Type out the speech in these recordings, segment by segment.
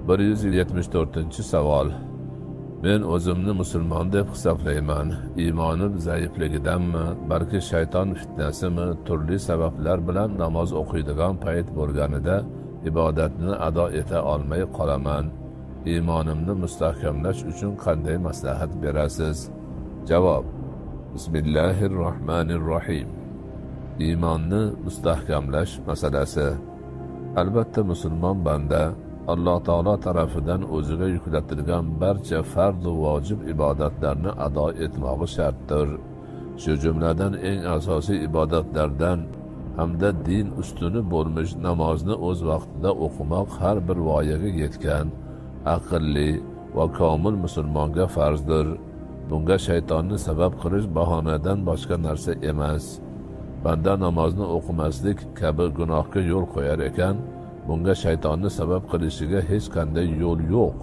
174-savol. Men o'zimni musulmon deb hisoblayman. Iymonim zaifligidanmi, balki shayton fitnasimi, turli sabablar bilan namoz o'qiydigan payt bo'lganida ibodatni ado eta olmay qolaman. Iymonimni mustahkamlash uchun qanday maslahat berasiz? Javob. Bismillahirrohmanirrohim. Iymonni mustahkamlash masalasi. Albatta musulmon banda Alloh taolo tarafidan o'ziga yuklatilgan barcha farz va vojib ibodatlarni ado etmog'i shartdir. Shu jumladan eng asosiy ibodatlardan hamda din ustuni bo'lmish namozni o'z vaqtida o'qimoq har bir voyaga yetgan, aqlli va komil musulmonga farzdir. Bunga shaytonni sabab qilish bahonadan boshqa narsa emas. Banda namozni o'qimaslik kabi gunohga yo'l qo'yar ekan, bunga shaytonni sabab qilishiga hech qanday yo'l yo'q.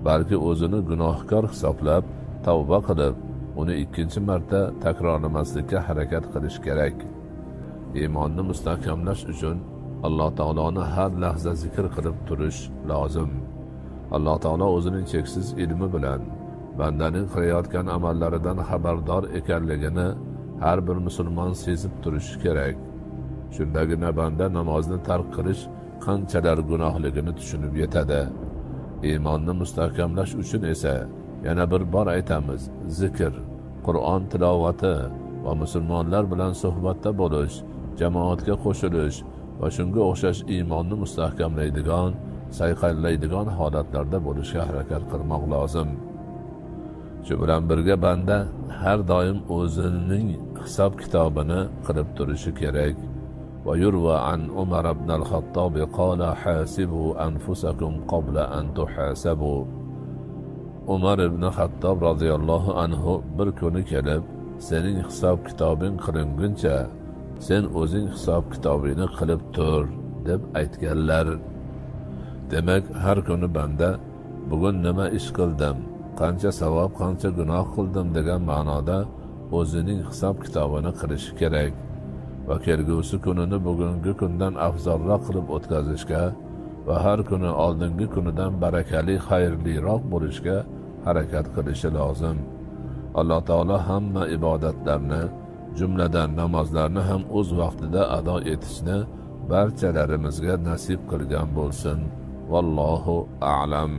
Balki o'zini gunohkor hisoblab, tavba qilib, uni ikkinchi marta takrorlamaslikka harakat qilish kerak. Iymonni mustahkamlash uchun Alloh taoloni har lahza zikr qilib turish lozim. Alloh taolo o'zining cheksiz ilmi bilan bandaning qilayotgan amallaridan xabardor ekanligini har bir musulmon sezib turishi kerak. Shundagina banda namozni tark qilish qanchalar gunohligini tushunib yetadi. Iymonni mustahkamlash uchun esa yana bir bor aytamiz, zikr, Qur'on tilovati va musulmonlar bilan suhbatda bo'lish, jamoatga qo'shilish va shunga o'xshash iymonni mustahkamlaydigan, sayqallaydigan holatlarda bo'lishga harakat qilmoq lozim. Shu bilan birga banda har doim o'zining hisob kitobini qilib turishi kerak. Va yurva an Umar ibn al-Khattab qala hasibu anfusakum qabla an tuhasabu. Umar ibn Xattob radhiyallohu anhu bir kuni kelib, sening hisob kitobing qilinguncha sen o'zing hisob kitobingni qilib tur deb aytganlar. Demak, har kuni banda bugun nima ish qildim, qancha savob, qancha gunoh qildim degan ma'noda o'zining hisob kitobini qilishi kerak va kelgusi kunini bugungi kundan afzalroq qilib o'tkazishga va har kuni oldingi kunidan barakali, xayrliroq bo'lishga harakat qilishi lozim. Alloh taolo hamma ibodatlarni, jumladan namozlarni ham o'z vaqtida ado etishni barchalarimizga nasib qilgan bo'lsin. Vallohu a'lam.